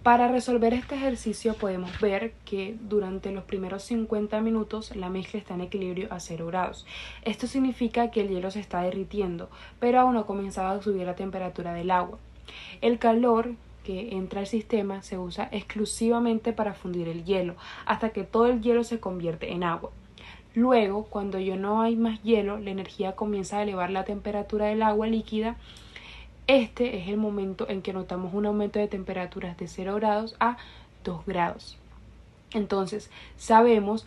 Para resolver este ejercicio podemos ver que durante los primeros 50 minutos la mezcla está en equilibrio a 0 grados. Esto significa que el hielo se está derritiendo, pero aún no ha comenzado a subir la temperatura del agua. El calor que entra al sistema se usa exclusivamente para fundir el hielo, hasta que todo el hielo se convierte en agua. Luego, cuando ya no hay más hielo, la energía comienza a elevar la temperatura del agua líquida. Este es el momento en que notamos un aumento de temperaturas de 0 grados a 2 grados. Entonces, sabemos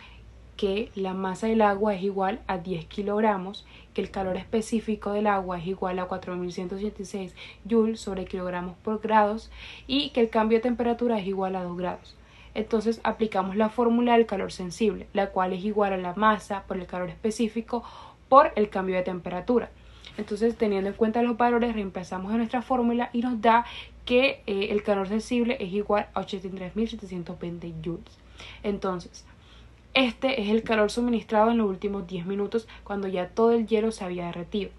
que la masa del agua es igual a 10 kilogramos, que el calor específico del agua es igual a 4186 joules sobre kilogramos por grados y que el cambio de temperatura es igual a 2 grados. Entonces aplicamos la fórmula del calor sensible, la cual es igual a la masa por el calor específico por el cambio de temperatura. Entonces, teniendo en cuenta los valores, reemplazamos en nuestra fórmula y nos da que el calor sensible es igual a 83.720 joules. Entonces, este es el calor suministrado en los últimos 10 minutos cuando ya todo el hielo se había derretido.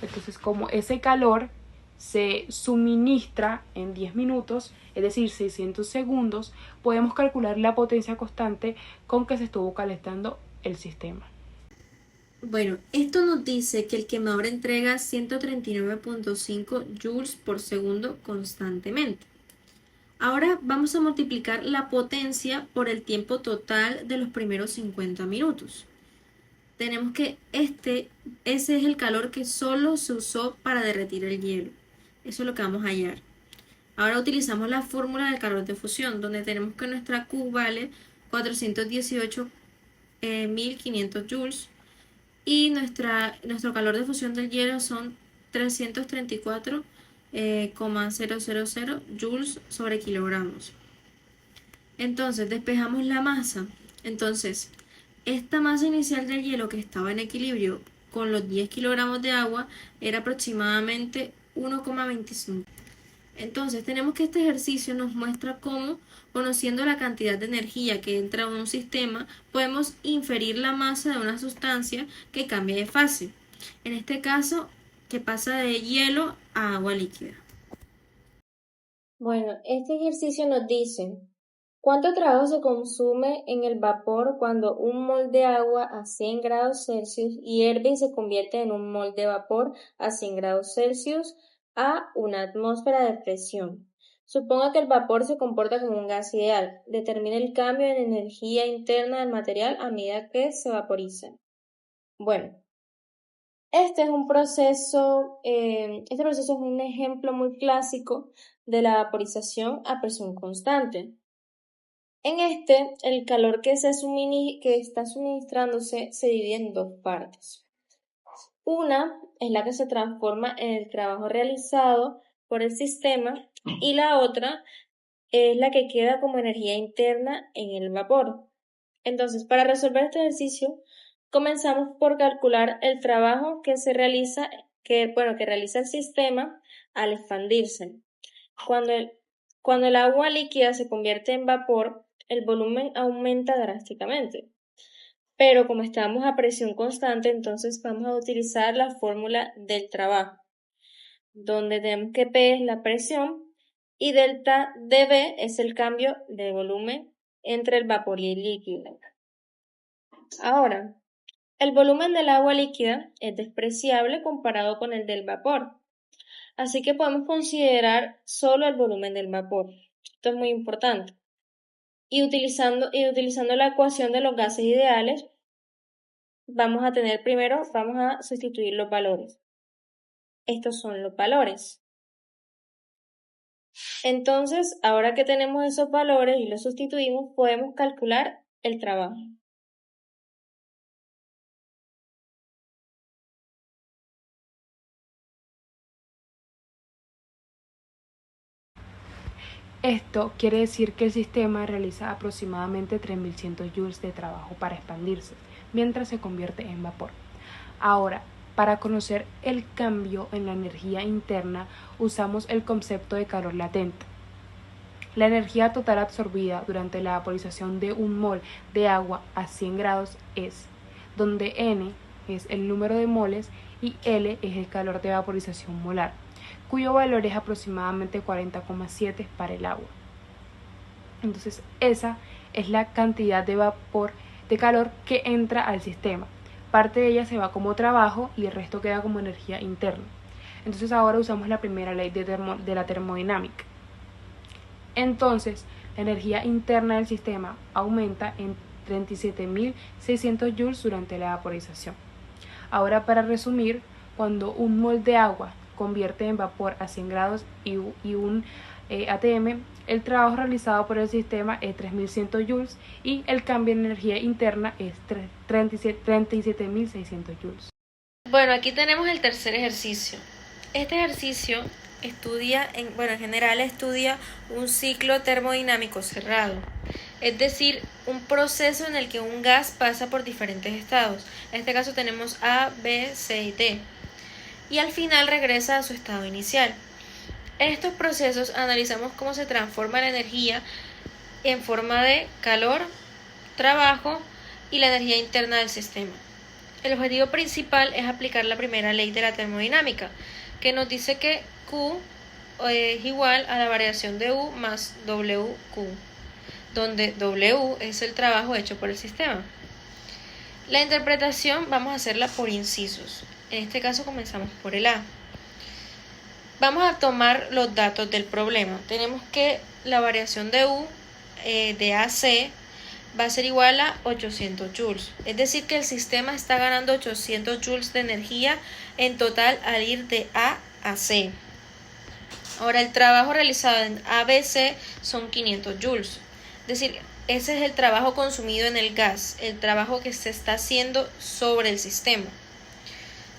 Entonces, como ese calor se suministra en 10 minutos, es decir, 600 segundos, podemos calcular la potencia constante con que se estuvo calentando el sistema. Bueno, esto nos dice que el quemador entrega 139.5 joules por segundo constantemente. Ahora vamos a multiplicar la potencia por el tiempo total de los primeros 50 minutos. Tenemos que ese es el calor que solo se usó para derretir el hielo. Eso es lo que vamos a hallar. Ahora utilizamos la fórmula del calor de fusión, donde tenemos que nuestra Q vale 418.500 joules y nuestro calor de fusión del hielo son 334,000 joules sobre kilogramos. Entonces despejamos la masa. Entonces, esta masa inicial del hielo que estaba en equilibrio con los 10 kilogramos de agua era aproximadamente 1,25. Entonces tenemos que este ejercicio nos muestra cómo, conociendo la cantidad de energía que entra en un sistema, podemos inferir la masa de una sustancia que cambia de fase. En este caso, que pasa de hielo a agua líquida. Bueno, este ejercicio nos dice cuánto trabajo se consume en el vapor cuando un mol de agua a 100 grados Celsius hierve y se convierte en un mol de vapor a 100 grados Celsius a una atmósfera de presión. Suponga que el vapor se comporta como un gas ideal. Determine el cambio en energía interna del material a medida que se vaporiza. Bueno, este proceso es un ejemplo muy clásico de la vaporización a presión constante. En el calor que está suministrándose se divide en dos partes. Una es la que se transforma en el trabajo realizado por el sistema y la otra es la que queda como energía interna en el vapor. Entonces, para resolver este ejercicio, comenzamos por calcular el trabajo que realiza el sistema al expandirse. Cuando el agua líquida se convierte en vapor, el volumen aumenta drásticamente. Pero como estamos a presión constante, entonces vamos a utilizar la fórmula del trabajo, donde tenemos que P es la presión y delta dB es el cambio de volumen entre el vapor y el líquido. Ahora, el volumen del agua líquida es despreciable comparado con el del vapor, así que podemos considerar solo el volumen del vapor. Esto es muy importante. Y utilizando la ecuación de los gases ideales, vamos a sustituir los valores. Estos son los valores. Entonces, ahora que tenemos esos valores y los sustituimos, podemos calcular el trabajo. Esto quiere decir que el sistema realiza aproximadamente 3100 joules de trabajo para expandirse, mientras se convierte en vapor. Ahora, para conocer el cambio en la energía interna, usamos el concepto de calor latente. La energía total absorbida durante la vaporización de un mol de agua a 100 grados es, donde N es el número de moles y L es el calor de vaporización molar, cuyo valor es aproximadamente 40,7 para el agua. Entonces esa es la cantidad de vapor de calor que entra al sistema. Parte de ella se va como trabajo y el resto queda como energía interna. Entonces ahora usamos la primera ley de la termodinámica. Entonces la energía interna del sistema aumenta en 37.600 joules durante la vaporización. Ahora, para resumir, cuando un mol de agua convierte en vapor a 100 grados y un atm, el trabajo realizado por el sistema es 3.100 joules y el cambio en energía interna es 37.600 joules. Bueno, aquí tenemos el tercer ejercicio. Este ejercicio en general estudia un ciclo termodinámico cerrado, es decir, un proceso en el que un gas pasa por diferentes estados. En este caso tenemos A, B, C y D, y al final regresa a su estado inicial. En estos procesos analizamos cómo se transforma la energía en forma de calor, trabajo y la energía interna del sistema. El objetivo principal es aplicar la primera ley de la termodinámica, que nos dice que Q es igual a la variación de U más WQ, donde W es el trabajo hecho por el sistema. La interpretación vamos a hacerla por incisos. En este caso comenzamos por el A. Vamos a tomar los datos del problema. Tenemos que la variación de U de AC va a ser igual a 800 joules. Es decir, que el sistema está ganando 800 joules de energía en total al ir de A a C. Ahora, el trabajo realizado en ABC son 500 joules. Es decir, ese es el trabajo consumido en el gas, el trabajo que se está haciendo sobre el sistema.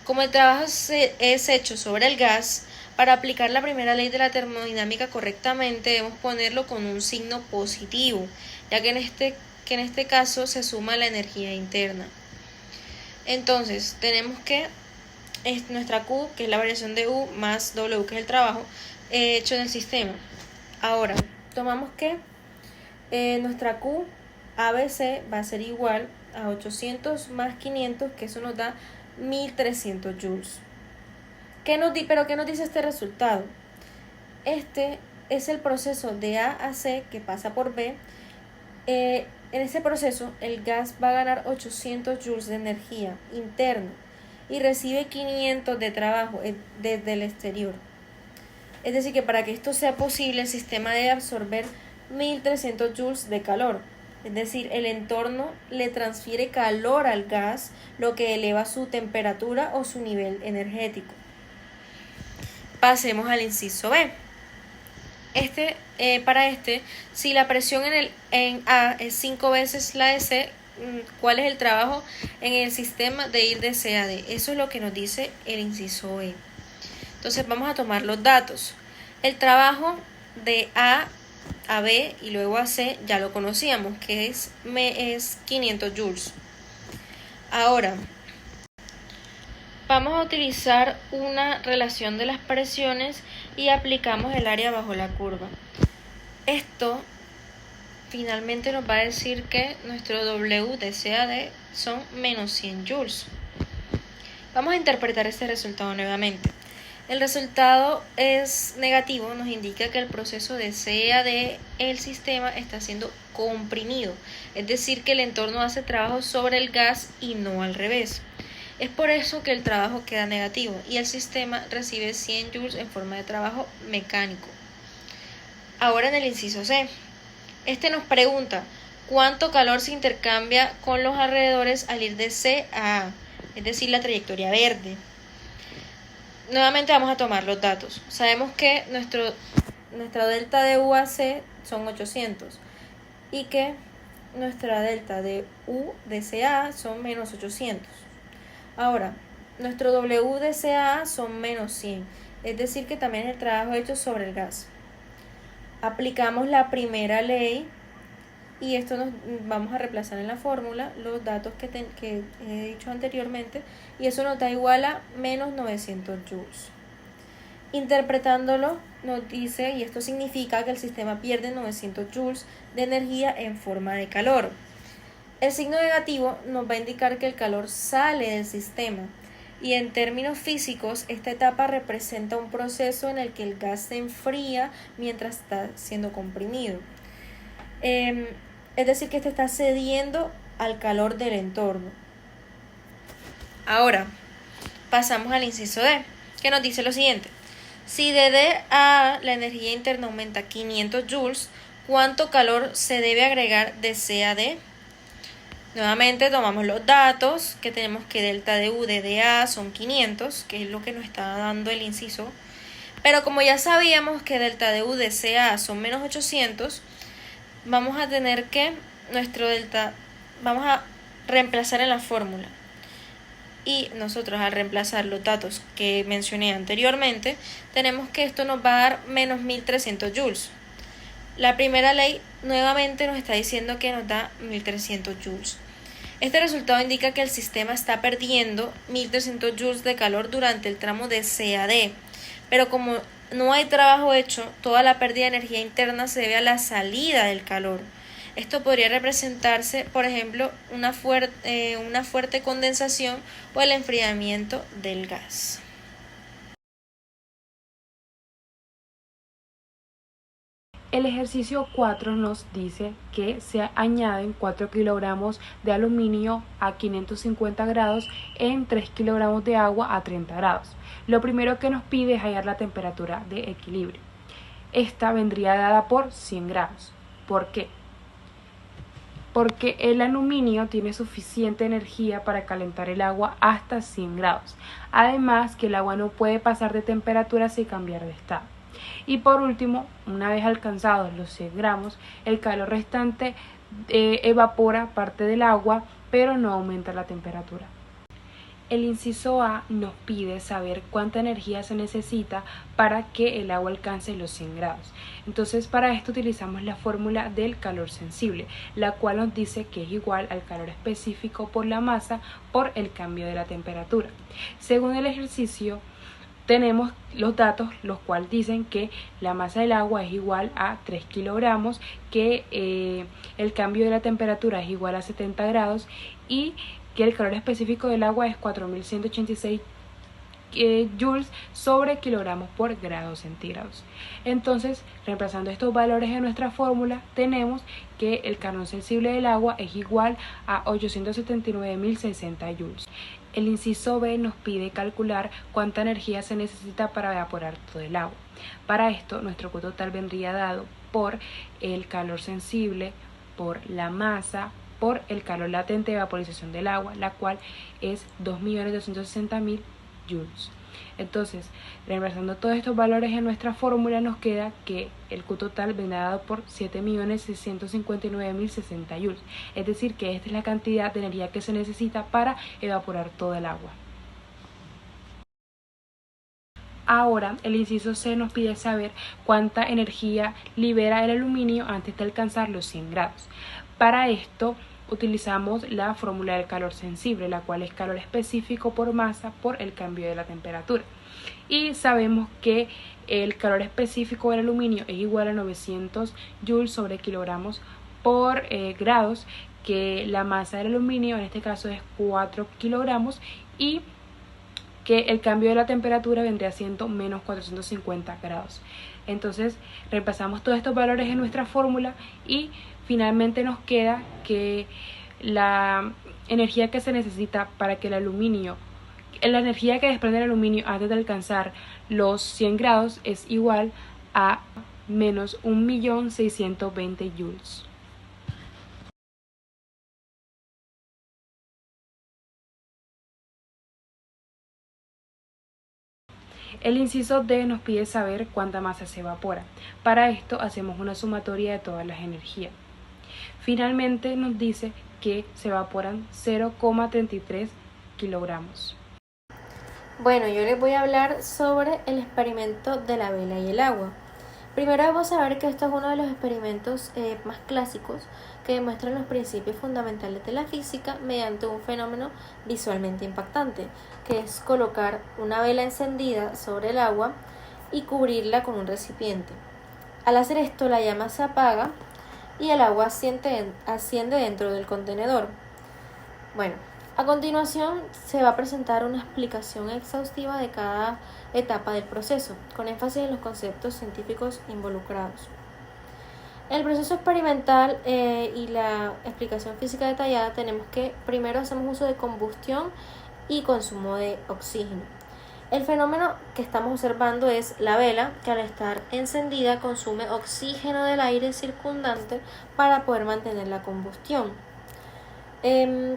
Como el trabajo es hecho sobre el gas, para aplicar la primera ley de la termodinámica correctamente debemos ponerlo con un signo positivo, ya que en este caso se suma la energía interna. Entonces tenemos que nuestra Q, que es la variación de U, más W, que es el trabajo hecho en el sistema. Ahora tomamos que nuestra Q ABC va a ser igual a 800 más 500, que eso nos da 1300 joules. ¿Pero qué nos dice este resultado? Este es el proceso de A a C que pasa por B. En ese proceso el gas va a ganar 800 joules de energía interna y recibe 500 de trabajo desde el exterior. Es decir, que para que esto sea posible el sistema debe absorber 1300 joules de calor. Es decir, el entorno le transfiere calor al gas, lo que eleva su temperatura o su nivel energético. Pasemos al inciso B. Si la presión en A es 5 veces la de C, ¿cuál es el trabajo en el sistema de ir de C a D? Eso es lo que nos dice el inciso B. Entonces vamos a tomar los datos. El trabajo de A a B y luego a C ya lo conocíamos, que es 500 joules. Ahora vamos a utilizar una relación de las presiones y aplicamos el área bajo la curva. Esto finalmente nos va a decir que nuestro W de C a D son menos 100 joules. Vamos a interpretar este resultado nuevamente. El resultado es negativo, nos indica que el proceso de C a D, el sistema está siendo comprimido, es decir, que el entorno hace trabajo sobre el gas y no al revés. Es por eso que el trabajo queda negativo y el sistema recibe 100 joules en forma de trabajo mecánico. Ahora en el inciso C, nos pregunta cuánto calor se intercambia con los alrededores al ir de C a A, es decir, la trayectoria verde. Nuevamente vamos a tomar los datos. Sabemos que nuestra delta de U a C son 800 y que nuestra delta de U de C a A son menos 800. Ahora, nuestro W de C a A son menos 100, es decir que también es el trabajo hecho sobre el gas. Aplicamos la primera ley y esto nos vamos a reemplazar en la fórmula los datos que he dicho anteriormente y eso nos da igual a menos 900 joules. Interpretándolo nos dice, y esto significa que el sistema pierde 900 joules de energía en forma de calor. El signo negativo nos va a indicar que el calor sale del sistema y en términos físicos esta etapa representa un proceso en el que el gas se enfría mientras está siendo comprimido. Es decir, que este está cediendo al calor del entorno. Ahora, pasamos al inciso D, que nos dice lo siguiente. Si de D a la energía interna aumenta 500 joules, ¿cuánto calor se debe agregar de C a D? Nuevamente tomamos los datos, que tenemos que delta de U de dA son 500, que es lo que nos está dando el inciso. Pero como ya sabíamos que delta de U de CA son menos 800, vamos a tener que vamos a reemplazar en la fórmula. Y nosotros al reemplazar los datos que mencioné anteriormente, tenemos que esto nos va a dar menos 1300 joules. La primera ley nuevamente nos está diciendo que nos da 1300 joules. Este resultado indica que el sistema está perdiendo 1300 joules de calor durante el tramo de C a D, pero como no hay trabajo hecho, toda la pérdida de energía interna se debe a la salida del calor. Esto podría representarse, por ejemplo, una fuerte condensación o el enfriamiento del gas. El ejercicio 4 nos dice que se añaden 4 kilogramos de aluminio a 550 grados en 3 kilogramos de agua a 30 grados. Lo primero que nos pide es hallar la temperatura de equilibrio. Esta vendría dada por 100 grados. ¿Por qué? Porque el aluminio tiene suficiente energía para calentar el agua hasta 100 grados. Además que el agua no puede pasar de temperatura sin cambiar de estado. Y por último, una vez alcanzados los 100 gramos, el calor restante evapora parte del agua, pero no aumenta la temperatura. El inciso A nos pide saber cuánta energía se necesita para que el agua alcance los 100 grados. Entonces, para esto utilizamos la fórmula del calor sensible, la cual nos dice que es igual al calor específico por la masa por el cambio de la temperatura. Según el ejercicio, tenemos los datos, los cuales dicen que la masa del agua es igual a 3 kilogramos, que el cambio de la temperatura es igual a 70 grados y que el calor específico del agua es 4186 joules sobre kilogramos por grados centígrados. Entonces, reemplazando estos valores en nuestra fórmula, tenemos que el calor sensible del agua es igual a 879.060 joules. El inciso B nos pide calcular cuánta energía se necesita para evaporar todo el agua. Para esto, nuestro Q total vendría dado por el calor sensible, por la masa, por el calor latente de vaporización del agua, la cual es 2.260.000 joules. Entonces, reemplazando todos estos valores en nuestra fórmula, nos queda que el Q total vendrá dado por 7.659.060 joules. Es decir, que esta es la cantidad de energía que se necesita para evaporar todo el agua. Ahora, el inciso C nos pide saber cuánta energía libera el aluminio antes de alcanzar los 100 grados. Para esto, utilizamos la fórmula del calor sensible, la cual es calor específico por masa por el cambio de la temperatura. Y sabemos que el calor específico del aluminio es igual a 900 joules sobre kilogramos por grados, que la masa del aluminio en este caso es 4 kilogramos y que el cambio de la temperatura vendría siendo menos 450 grados. Entonces reemplazamos todos estos valores en nuestra fórmula y finalmente nos queda que la energía que se necesita para que la energía que desprende el aluminio antes de alcanzar los 100 grados es igual a menos 1.620.000 joules. El inciso D nos pide saber cuánta masa se evapora. Para esto hacemos una sumatoria de todas las energías. Finalmente nos dice que se evaporan 0,33 kilogramos. Bueno, yo les voy a hablar sobre el experimento de la vela y el agua. Primero debemos saber que esto es uno de los experimentos más clásicos que demuestran los principios fundamentales de la física mediante un fenómeno visualmente impactante, que es colocar una vela encendida sobre el agua y cubrirla con un recipiente. Al hacer esto, la llama se apaga y el agua asciende dentro del contenedor. Bueno, a continuación se va a presentar una explicación exhaustiva de cada etapa del proceso, con énfasis en los conceptos científicos involucrados. El proceso experimental y la explicación física detallada tenemos que primero hacemos uso de combustión y consumo de oxígeno. El fenómeno que estamos observando es la vela, que al estar encendida consume oxígeno del aire circundante para poder mantener la combustión.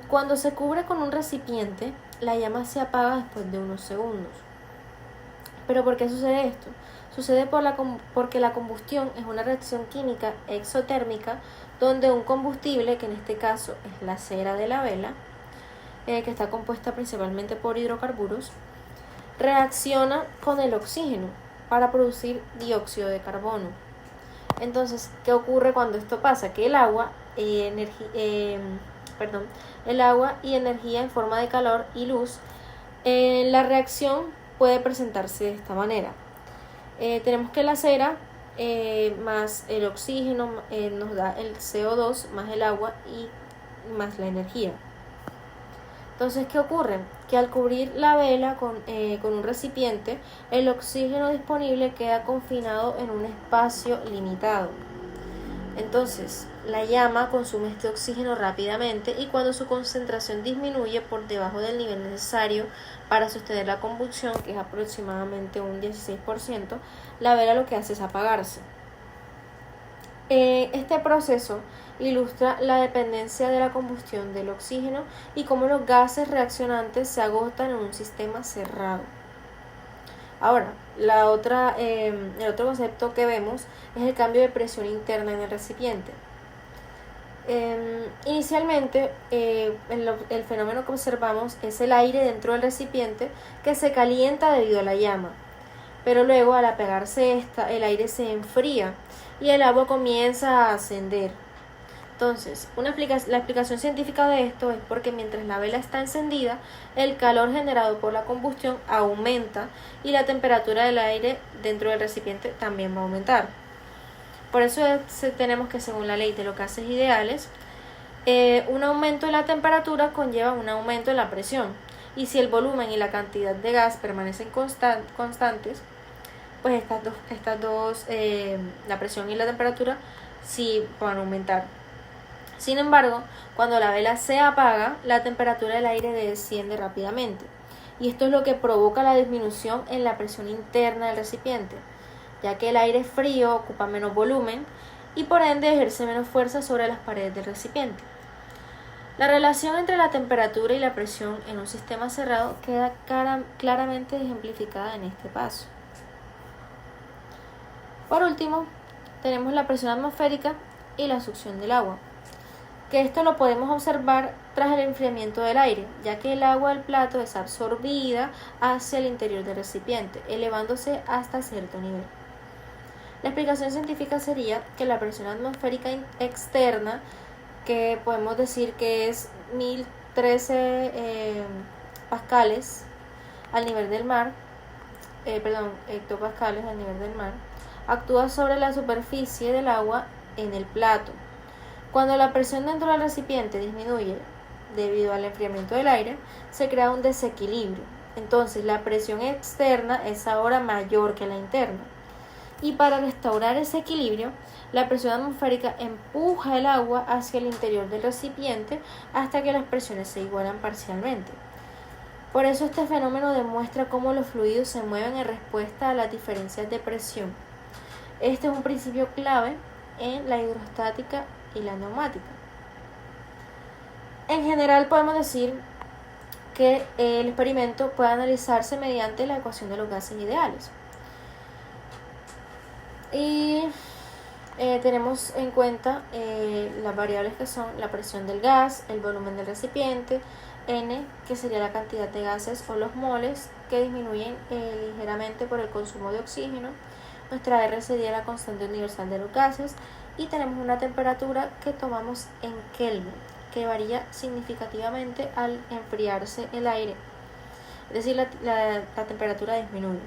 Cuando se cubre con un recipiente, la llama se apaga después de unos segundos. ¿Pero por qué sucede esto? Sucede porque la combustión es una reacción química exotérmica donde un combustible, que en este caso es la cera de la vela, que está compuesta principalmente por hidrocarburos, reacciona con el oxígeno para producir dióxido de carbono. Entonces, ¿qué ocurre cuando esto pasa? Que el agua y energía en forma de calor y luz, la reacción puede presentarse de esta manera. Tenemos que la cera más el oxígeno nos da el CO2 más el agua y más la energía. Entonces, ¿qué ocurre? Que al cubrir la vela con un recipiente, el oxígeno disponible queda confinado en un espacio limitado. Entonces, la llama consume este oxígeno rápidamente y cuando su concentración disminuye por debajo del nivel necesario para sostener la combustión, que es aproximadamente un 16%, la vela lo que hace es apagarse. Este proceso ilustra la dependencia de la combustión del oxígeno y cómo los gases reaccionantes se agotan en un sistema cerrado. Ahora, el otro concepto que vemos es el cambio de presión interna en el recipiente. Inicialmente, el fenómeno que observamos es el aire dentro del recipiente que se calienta debido a la llama, pero luego al apagarse el aire se enfría y el agua comienza a ascender. Entonces, la explicación científica de esto es porque mientras la vela está encendida, el calor generado por la combustión aumenta y la temperatura del aire dentro del recipiente también va a aumentar. Por eso tenemos que, según la ley de los gases ideales, un aumento de la temperatura conlleva un aumento de la presión. Y si el volumen y la cantidad de gas permanecen constantes, pues estas dos, la presión y la temperatura, sí van a aumentar. Sin embargo, cuando la vela se apaga, la temperatura del aire desciende rápidamente. Y esto es lo que provoca la disminución en la presión interna del recipiente, ya que el aire frío ocupa menos volumen y por ende ejerce menos fuerza sobre las paredes del recipiente. La relación entre la temperatura y la presión en un sistema cerrado queda claramente ejemplificada en este paso. Por último, tenemos la presión atmosférica y la succión del agua, que esto lo podemos observar tras el enfriamiento del aire, ya que el agua del plato es absorbida hacia el interior del recipiente, elevándose hasta cierto nivel. La explicación científica sería que la presión atmosférica externa, que podemos decir que es 1013 pascales al nivel del mar, hectopascales al nivel del mar, actúa sobre la superficie del agua en el plato. Cuando la presión dentro del recipiente disminuye debido al enfriamiento del aire, se crea un desequilibrio. Entonces, la presión externa es ahora mayor que la interna. Y para restaurar ese equilibrio, la presión atmosférica empuja el agua hacia el interior del recipiente hasta que las presiones se igualan parcialmente. Por eso este fenómeno demuestra cómo los fluidos se mueven en respuesta a las diferencias de presión. Este es un principio clave en la hidrostática y la neumática. En general podemos decir que el experimento puede analizarse mediante la ecuación de los gases ideales. Y tenemos en cuenta las variables que son la presión del gas, el volumen del recipiente, N, que sería la cantidad de gases o los moles que disminuyen ligeramente por el consumo de oxígeno. Nuestra R sería la constante universal de los gases y tenemos una temperatura que tomamos en Kelvin, que varía significativamente al enfriarse el aire, es decir, la temperatura disminuye.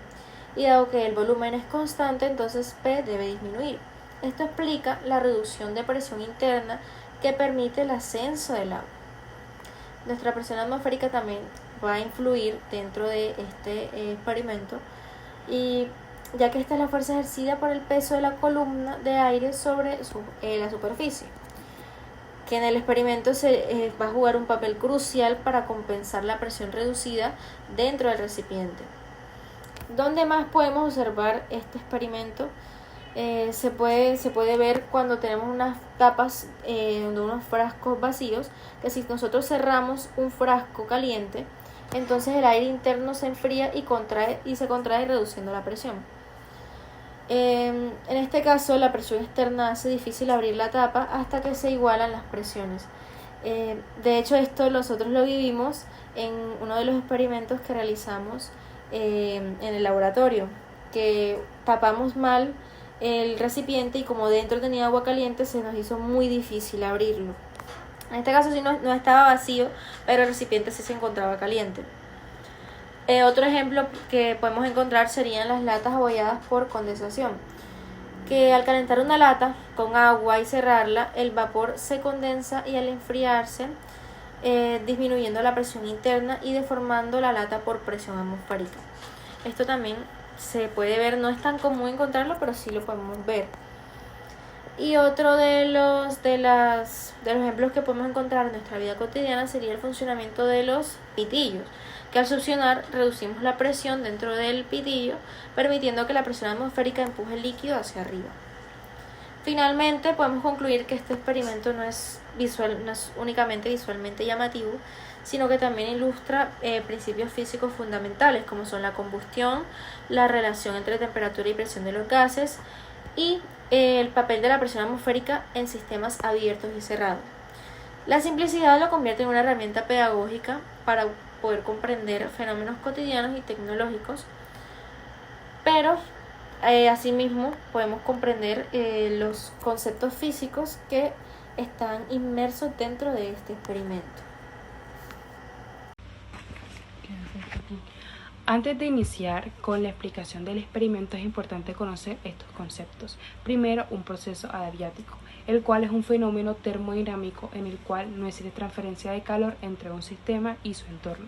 Y dado que el volumen es constante, entonces P debe disminuir. Esto explica la reducción de presión interna que permite el ascenso del agua. Nuestra presión atmosférica también va a influir dentro de este experimento y ya que esta es la fuerza ejercida por el peso de la columna de aire sobre la superficie, que en el experimento va a jugar un papel crucial para compensar la presión reducida dentro del recipiente. ¿Dónde más podemos observar este experimento? Se puede ver cuando tenemos unas tapas de unos frascos vacíos, que si nosotros cerramos un frasco caliente, entonces el aire interno se enfría y se contrae reduciendo la presión. En este caso, la presión externa hace difícil abrir la tapa hasta que se igualan las presiones. De hecho, esto nosotros lo vivimos en uno de los experimentos que realizamos en el laboratorio, que tapamos mal el recipiente y como dentro tenía agua caliente se nos hizo muy difícil abrirlo. En este caso sí no estaba vacío, pero el recipiente sí se encontraba caliente. Otro ejemplo que podemos encontrar serían las latas abolladas por condensación, que al calentar una lata con agua y cerrarla, el vapor se condensa y al enfriarse, disminuyendo la presión interna y deformando la lata por presión atmosférica. Esto también se puede ver, no es tan común encontrarlo, pero sí lo podemos ver. Y otro de los ejemplos que podemos encontrar en nuestra vida cotidiana sería el funcionamiento de los pitillos, que al succionar reducimos la presión dentro del pitillo, permitiendo que la presión atmosférica empuje el líquido hacia arriba. Finalmente, podemos concluir que este experimento no es únicamente visualmente llamativo, sino que también ilustra principios físicos fundamentales, como son la combustión, la relación entre temperatura y presión de los gases y el papel de la presión atmosférica en sistemas abiertos y cerrados. La simplicidad lo convierte en una herramienta pedagógica para poder comprender fenómenos cotidianos y tecnológicos, pero asimismo podemos comprender los conceptos físicos que están inmersos dentro de este experimento. Antes de iniciar con la explicación del experimento es importante conocer estos conceptos. Primero, un proceso adiabático, el cual es un fenómeno termodinámico en el cual no existe transferencia de calor entre un sistema y su entorno.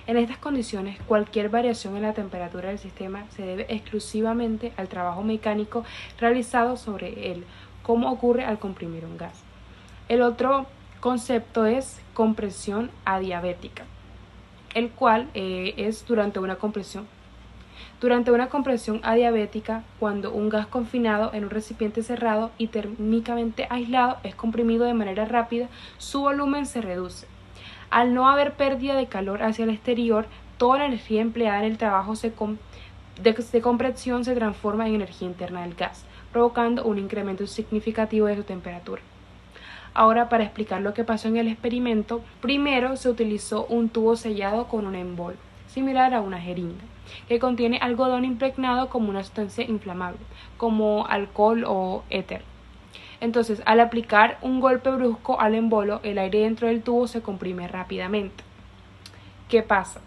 En estas condiciones, cualquier variación en la temperatura del sistema se debe exclusivamente al trabajo mecánico realizado sobre él, como ocurre al comprimir un gas. El otro concepto es compresión adiabática, el cual es durante una compresión adiabática, cuando un gas confinado en un recipiente cerrado y térmicamente aislado es comprimido de manera rápida, su volumen se reduce. Al no haber pérdida de calor hacia el exterior, toda la energía empleada en el trabajo de compresión se transforma en energía interna del gas, provocando un incremento significativo de su temperatura. Ahora, para explicar lo que pasó en el experimento, primero se utilizó un tubo sellado con un embol, similar a una jeringa, que contiene algodón impregnado como una sustancia inflamable, como alcohol o éter. Entonces, al aplicar un golpe brusco al embolo, el aire dentro del tubo se comprime rápidamente. ¿Qué pasa?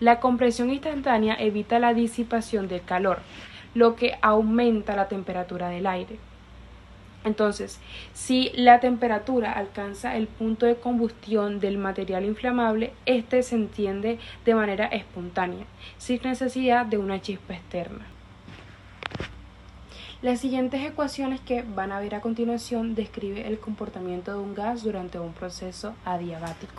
La compresión instantánea evita la disipación del calor, lo que aumenta la temperatura del aire. Entonces, si la temperatura alcanza el punto de combustión del material inflamable, este se enciende de manera espontánea, sin necesidad de una chispa externa. Las siguientes ecuaciones que van a ver a continuación describen el comportamiento de un gas durante un proceso adiabático.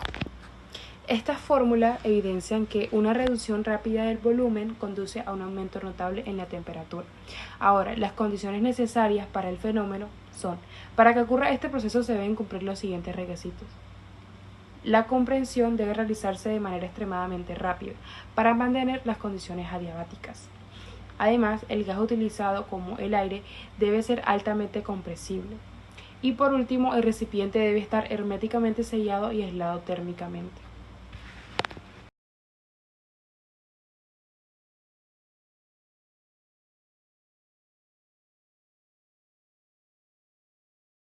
Estas fórmulas evidencian que una reducción rápida del volumen conduce a un aumento notable en la temperatura. Ahora, las condiciones necesarias para el fenómeno son: para que ocurra este proceso se deben cumplir los siguientes requisitos. La compresión debe realizarse de manera extremadamente rápida para mantener las condiciones adiabáticas. Además, el gas utilizado, como el aire, debe ser altamente compresible. Y por último, el recipiente debe estar herméticamente sellado y aislado térmicamente.